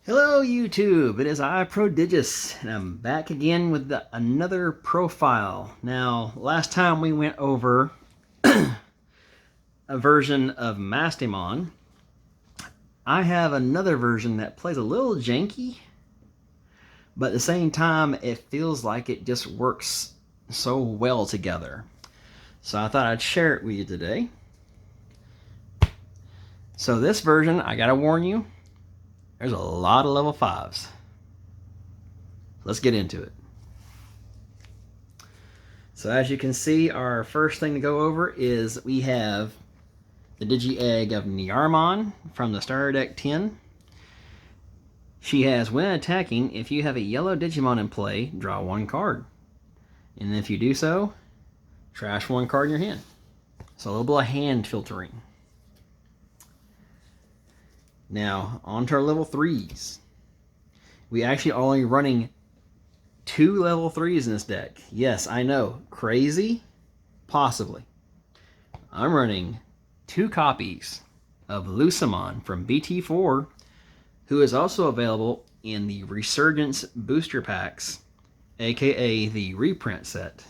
Hello YouTube, it is I, Prodigious, and I'm back again with another profile. Now, last time we went over a version of Mastimon. I have another version that plays a little janky, but at the same time, it feels like it just works so well together. So I thought I'd share it with you today. So this version, I gotta warn you, there's a lot of level 5s. Let's get into it. So as you can see, our first thing to go over is we have the Digi-Egg of Niarmon from the Starter Deck 10. She has, when attacking, if you have a yellow Digimon in play, draw one card. And if you do so, trash one card in your hand. So a little bit of hand filtering. Now, on to our level 3s. We actually are only running 2 level 3s in this deck. Yes, I know. Crazy? Possibly. I'm running 2 copies of Lucimon from BT4, who is also available in the Resurgence Booster Packs, aka the reprint set.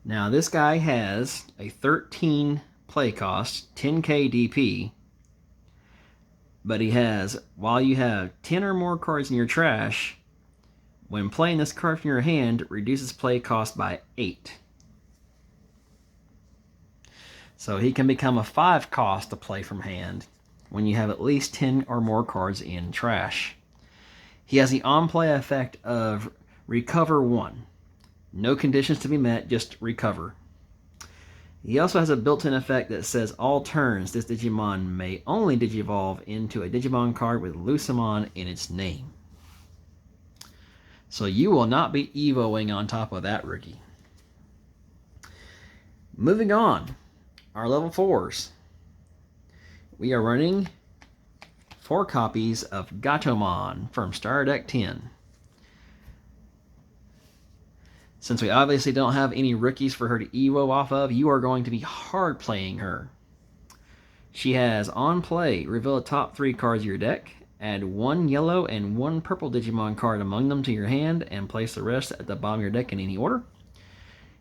Now, this guy has a 13 play cost, 10k DP, but he has, while you have 10 or more cards in your trash, when playing this card from your hand, it reduces play cost by 8. So he can become a 5 cost to play from hand when you have at least 10 or more cards in trash. He has the on-play effect of Recover 1. No conditions to be met, just recover. He also has a built-in effect that says all turns this Digimon may only Digivolve into a Digimon card with Lucimon in its name. So you will not be Evoing on top of that rookie. Moving on, our level 4s. We are running 4 copies of Gatomon from Starter Deck 10. Since we obviously don't have any rookies for her to Evo off of, you are going to be hard playing her. She has on play, reveal the top 3 cards of your deck, add 1 yellow and 1 purple Digimon card among them to your hand, and place the rest at the bottom of your deck in any order.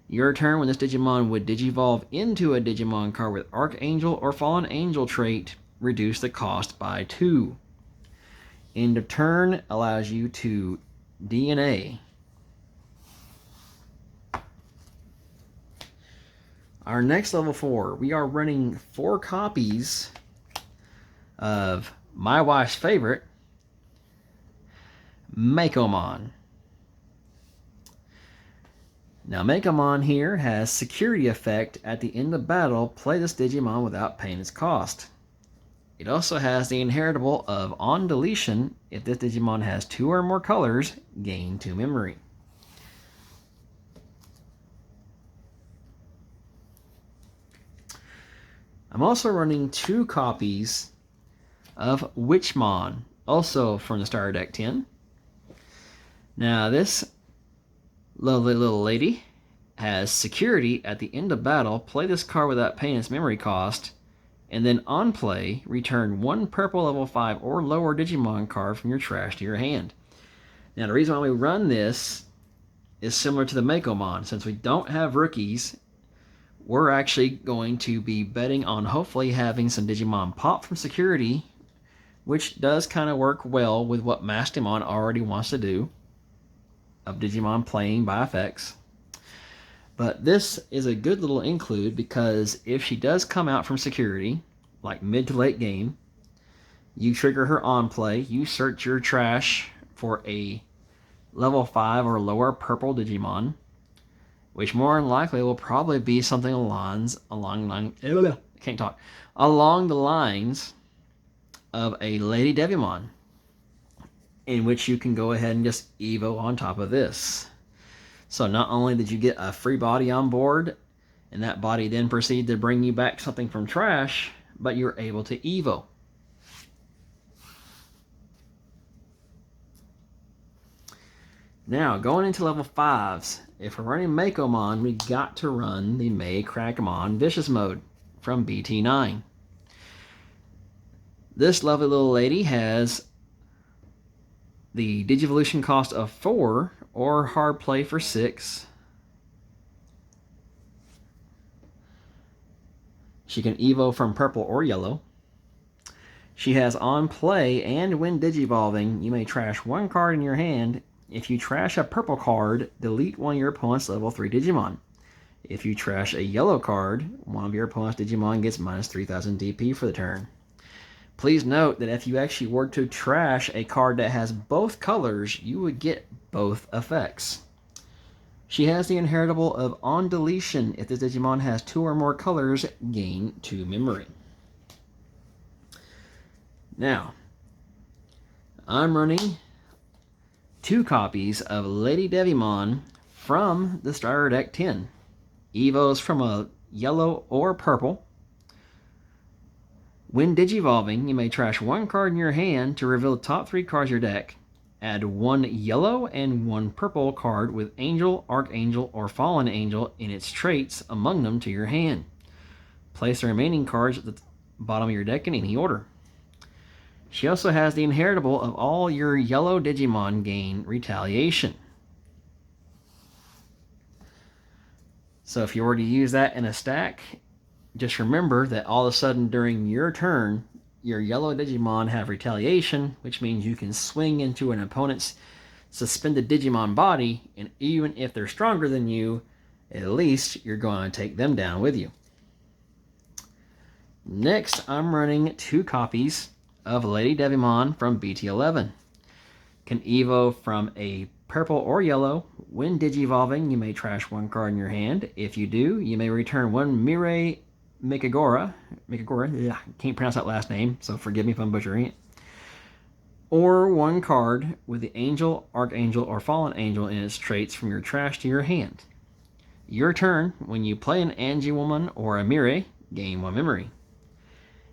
Your turn, when this Digimon would Digivolve into a Digimon card with Archangel or Fallen Angel trait, reduce the cost by 2. End of turn allows you to DNA. Our next level 4, we are running 4 copies of my wife's favorite, Makomon. Now, Makomon here has security effect at the end of battle. Play this Digimon without paying its cost. It also has the inheritable of on deletion. If this Digimon has 2 or more colors, gain 2 memory. I'm also running 2 copies of Witchmon, also from the Starter Deck 10. Now, this lovely little lady has security at the end of battle. Play this card without paying its memory cost, and then on play, return 1 purple level 5 or lower Digimon card from your trash to your hand. Now, the reason why we run this is similar to the Makomon. Since we don't have rookies, we're actually going to be betting on hopefully having some Digimon pop from security, which does kind of work well with what Mastimon already wants to do, of Digimon playing by effects. But this is a good little include, because if she does come out from security, like mid to late game, you trigger her on play, you search your trash for a level 5 or lower purple Digimon, which more than likely will probably be something along the lines of a Lady Devimon, in which you can go ahead and just Evo on top of this. So not only did you get a free body on board, and that body then proceeded to bring you back something from trash, but you're able to Evo. Now, going into level 5s, if we're running Makomon, we got to run the May Crackmon Vicious Mode from BT9. This lovely little lady has the Digivolution cost of 4 or hard play for 6. She can evo from purple or yellow. She has on play, and when digivolving, you may trash 1 card in your hand. If you trash a purple card, delete one of your opponent's level 3 Digimon. If you trash a yellow card, one of your opponent's Digimon gets minus 3000 DP for the turn. Please note that if you actually were to trash a card that has both colors, you would get both effects. She has the inheritable of on deletion. If this Digimon has 2 or more colors, gain 2 memory. Now, I'm running 2 copies of Lady Devimon from the starter deck 10. Evos from a yellow or purple. When digivolving, you may trash 1 card in your hand to reveal the top 3 cards of your deck. Add 1 yellow and 1 purple card with Angel, Archangel, or Fallen Angel in its traits among them to your hand. Place the remaining cards at the bottom of your deck in any order. She also has the inheritable of all your yellow Digimon gain Retaliation. So if you were to use that in a stack, just remember that all of a sudden during your turn, your yellow Digimon have Retaliation, which means you can swing into an opponent's suspended Digimon body, and even if they're stronger than you, at least you're going to take them down with you. Next, I'm running 2 copies of Lady Devimon from BT11. Can evo from a purple or yellow. When digivolving, you may trash 1 card in your hand. If you do, you may return 1 Mirai Mikagora, yeah, can't pronounce that last name, so forgive me if I'm butchering it. Or 1 card with the Angel, Archangel, or Fallen Angel in its traits from your trash to your hand. Your turn, when you play an Angie Woman or a Mirai, gain 1 memory.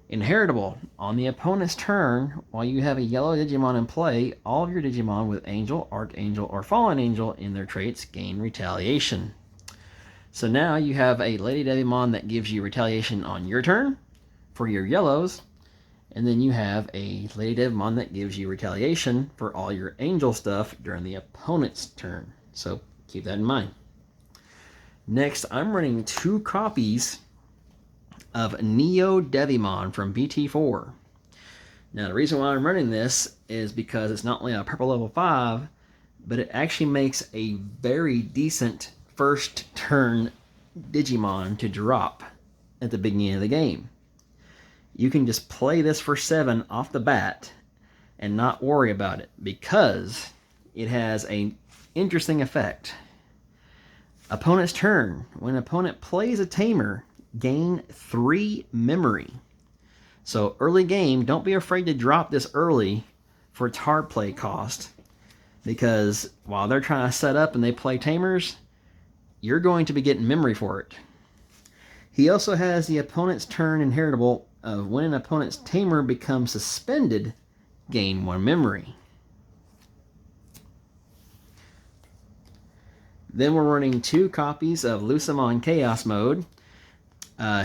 Inheritable. On the opponent's turn, while you have a yellow Digimon in play, all of your Digimon with Angel, Archangel, or Fallen Angel in their traits gain Retaliation. So now you have a Lady Devimon that gives you Retaliation on your turn for your yellows, and then you have a Lady Devimon that gives you Retaliation for all your Angel stuff during the opponent's turn. So keep that in mind. Next, I'm running 2 copies of Neo Devimon from BT4. Now the reason why I'm running this is because it's not only a purple level 5, but it actually makes a very decent first turn Digimon to drop at the beginning of the game. You can just play this for 7 off the bat and not worry about it, because it has an interesting effect. Opponent's turn. When an opponent plays a Tamer, gain 3 memory. So early game, don't be afraid to drop this early for its hard play cost, because while they're trying to set up and they play Tamers, you're going to be getting memory for it. He also has the opponent's turn inheritable of when an opponent's Tamer becomes suspended, gain 1 memory. Then we're running 2 copies of Lucamon Chaos Mode.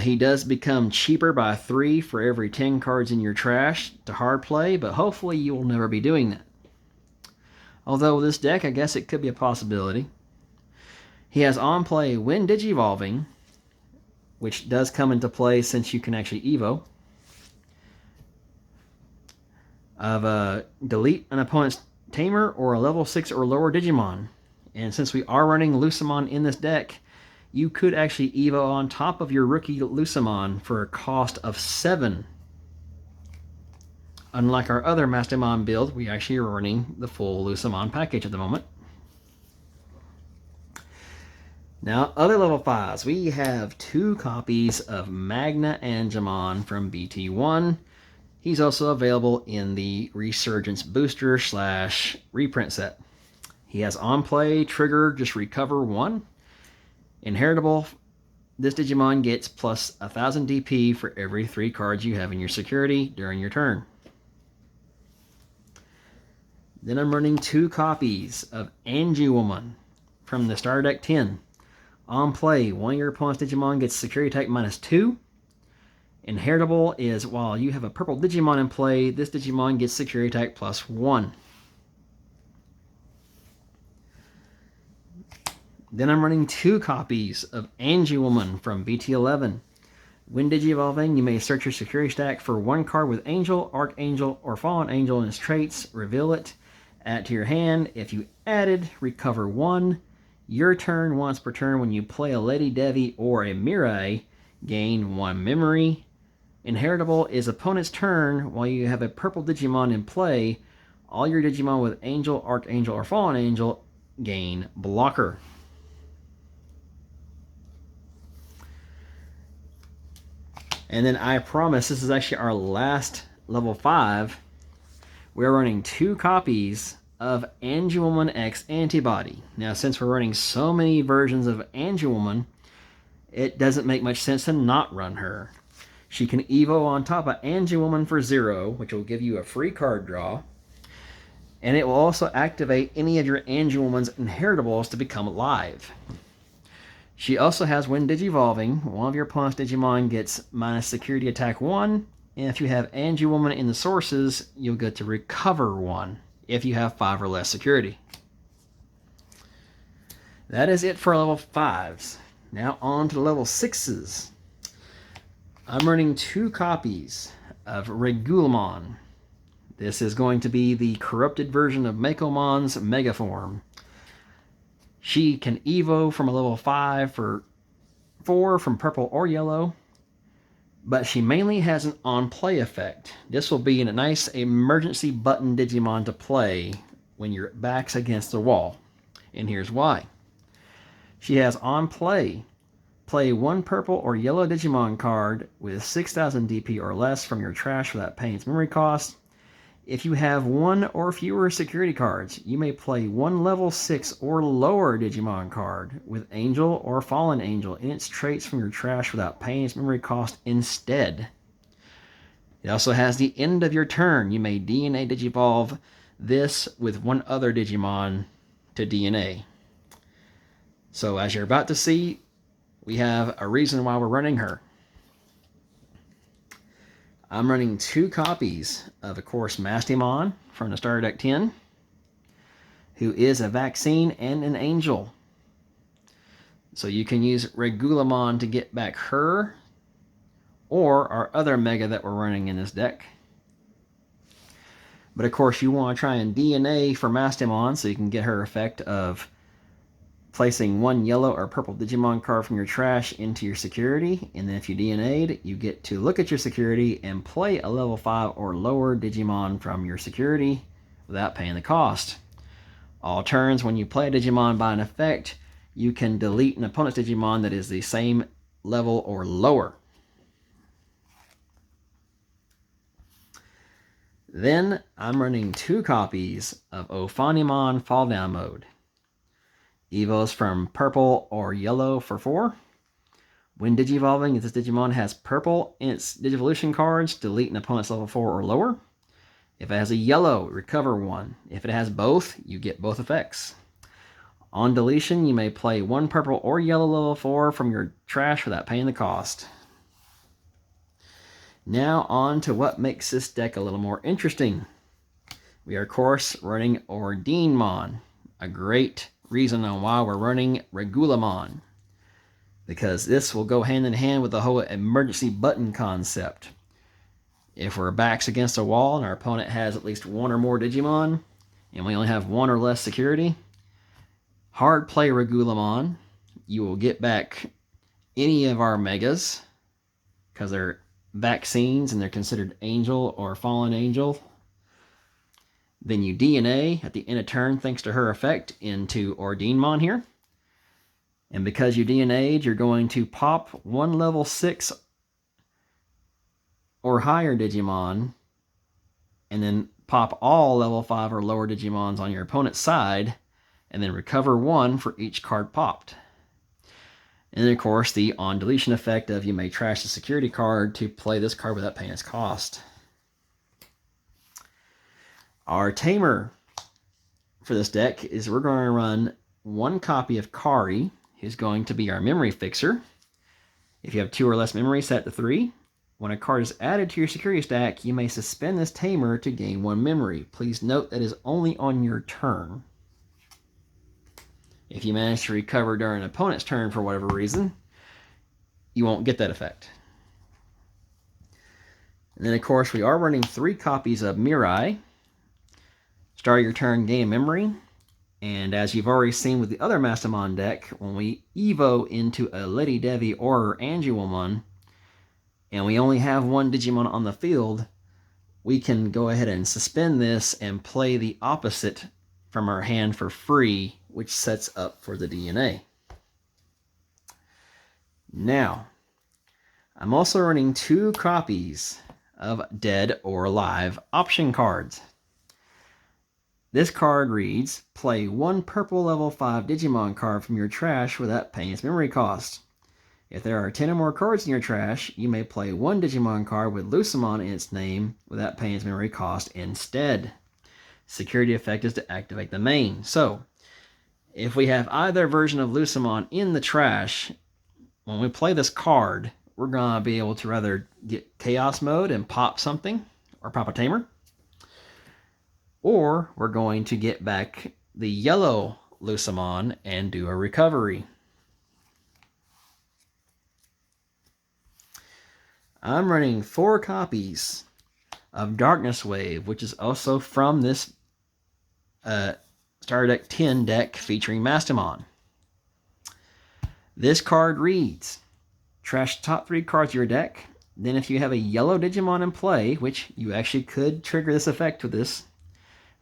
He does become cheaper by 3 for every 10 cards in your trash to hard play, but hopefully you will never be doing that. Although with this deck, I guess it could be a possibility. He has on play when digivolving, which does come into play since you can actually evo, of delete an opponent's Tamer or a level 6 or lower Digimon. And since we are running Lucamon in this deck, you could actually evo on top of your rookie Lucamon for a cost of 7. Unlike our other Mastimon build, we actually are running the full Lucamon package at the moment. Now, other level 5s. We have 2 copies of Magna Angemon from BT1. He's also available in the Resurgence Booster / reprint set. He has on play, trigger, just recover 1. Inheritable, this Digimon gets plus 1000 DP for every 3 cards you have in your security during your turn. Then I'm running 2 copies of Angie Woman from the starter deck 10. On play, one of your opponent's Digimon gets security type -2. Inheritable is while you have a purple Digimon in play, this Digimon gets security type +1. Then I'm running 2 copies of Angie-Woman from BT11. When Digivolving, you may search your security stack for 1 card with Angel, Archangel, or Fallen Angel in its traits, reveal it, add it to your hand. If you added, recover 1. Your turn, once per turn, when you play a Lady Devi or a Mirai, gain 1 memory. Inheritable is opponent's turn while you have a purple Digimon in play. All your Digimon with Angel, Archangel, or Fallen Angel gain blocker. And then I promise, this is actually our last level 5. We're running 2 copies of Angie-Woman X Antibody. Now, since we're running so many versions of Angie-Woman, it doesn't make much sense to not run her. She can Evo on top of Angie-Woman for 0, which will give you a free card draw. And it will also activate any of your Angie-Woman's inheritables to become live. She also has, when Digivolving, one of your opponent's Digimon gets minus security attack 1. And if you have Angie-Woman in the sources, you'll get to recover 1 if you have 5 or less security. That is it for level 5s. Now on to level 6s. I'm running 2 copies of Regulamon. This is going to be the corrupted version of Makomon's Mega Form. She can Evo from a level 5 for 4 from purple or yellow, but she mainly has an on-play effect. This will be a nice emergency button Digimon to play when your back's against the wall. And here's why. She has on-play. Play 1 purple or yellow Digimon card with 6,000 DP or less from your trash without paying its memory cost. If you have 1 or fewer security cards, you may play 1 level 6 or lower Digimon card with Angel or Fallen Angel in its traits from your trash without paying its memory cost instead. It also has the end of your turn. You may DNA Digivolve this with 1 other Digimon to DNA. So as you're about to see, we have a reason why we're running her. I'm running 2 copies of course, Mastimon from the Starter Deck 10, who is a vaccine and an angel. So you can use Regulamon to get back her, or our other Mega that we're running in this deck. But of course, you want to try and DNA for Mastimon so you can get her effect of placing 1 yellow or purple Digimon card from your trash into your security, and then if you DNA'd, you get to look at your security and play a level 5 or lower Digimon from your security without paying the cost. All turns, when you play a Digimon by an effect, you can delete an opponent's Digimon that is the same level or lower. Then I'm running 2 copies of Ophanimon Fall Down Mode. Evos from purple or yellow for 4. When Digivolving, if this Digimon has purple in its Digivolution cards, delete an opponent's level 4 or lower. If it has a yellow, recover 1. If it has both, you get both effects. On deletion, you may play 1 purple or yellow level 4 from your trash without paying the cost. Now on to what makes this deck a little more interesting. We are, of course, running Ordinemon, a great reason on why we're running Regulamon, because this will go hand in hand with the whole emergency button concept. If we're backs against a wall and our opponent has at least 1 or more Digimon, and we only have 1 or less security, hard play Regulamon. You will get back any of our Megas, because they're vaccines and they're considered Angel or Fallen Angel. Then you DNA at the end of turn, thanks to her effect, into Ordinemon here. And because you DNA'd, you're going to pop 1 level 6 or higher Digimon, and then pop all level 5 or lower Digimons on your opponent's side, and then recover 1 for each card popped. And then, of course, the on deletion effect of you may trash the security card to play this card without paying its cost. Our tamer for this deck is we're going to run 1 copy of Kari, who's going to be our memory fixer. If you have 2 or less memory, set to 3. When a card is added to your security stack, you may suspend this tamer to gain 1 memory. Please note that is only on your turn. If you manage to recover during an opponent's turn for whatever reason, you won't get that effect. And then, of course, we are running 3 copies of Mirai. Start your turn, gain memory. And as you've already seen with the other Mastimon deck, when we Evo into a Lady Devi or Angewomon, and we only have 1 Digimon on the field, we can go ahead and suspend this and play the opposite from our hand for free, which sets up for the DNA. Now, I'm also running 2 copies of Dead or Alive option cards. This card reads, play 1 purple level 5 Digimon card from your trash without paying its memory cost. If there are 10 or more cards in your trash, you may play 1 Digimon card with Lucemon in its name without paying its memory cost instead. Security effect is to activate the main. So, if we have either version of Lucemon in the trash, when we play this card, we're going to be able to rather get Chaos Mode and pop something, or pop a Tamer, or we're going to get back the yellow Lucemon and do a recovery. I'm running 4 copies of Darkness Wave, which is also from this Starter Deck 10 deck featuring Mastimon. This card reads, trash top 3 cards of your deck. Then if you have a yellow Digimon in play, which you actually could trigger this effect with this,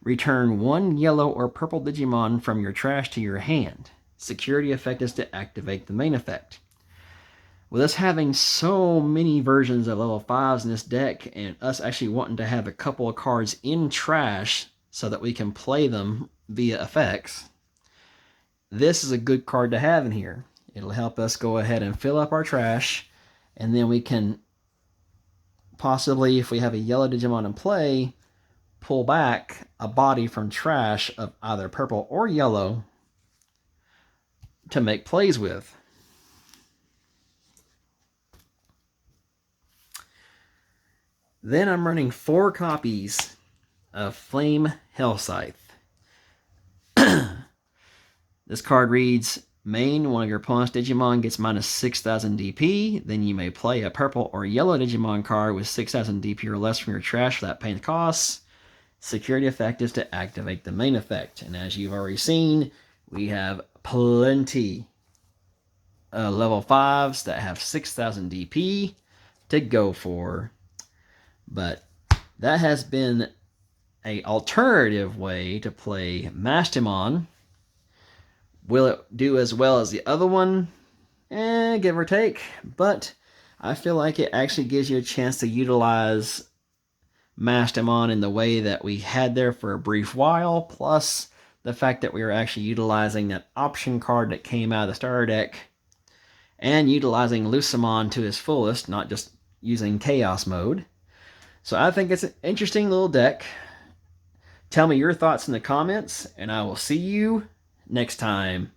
return 1 yellow or purple Digimon from your trash to your hand. Security effect is to activate the main effect. With us having so many versions of level 5s in this deck, and us actually wanting to have a couple of cards in trash so that we can play them via effects, this is a good card to have in here. It'll help us go ahead and fill up our trash, and then we can possibly, if we have a yellow Digimon in play, pull back a body from trash of either purple or yellow to make plays with. Then I'm running 4 copies of Flame Hellscythe. This card reads, main, 1 of your opponent's Digimon gets minus 6,000 DP. Then you may play a purple or yellow Digimon card with 6,000 DP or less from your trash without paying the costs. Security effect is to activate the main effect. And as you've already seen, we have plenty of level 5s that have 6,000 DP to go for. But that has been an alternative way to play Mastimon. Will it do as well as the other one? Give or take. But I feel like it actually gives you a chance to utilize Mastimon in the way that we had there for a brief while, plus the fact that we were actually utilizing that option card that came out of the starter deck, and utilizing Lucemon to his fullest, not just using Chaos Mode. So I think it's an interesting little deck. Tell me your thoughts in the comments, and I will see you next time.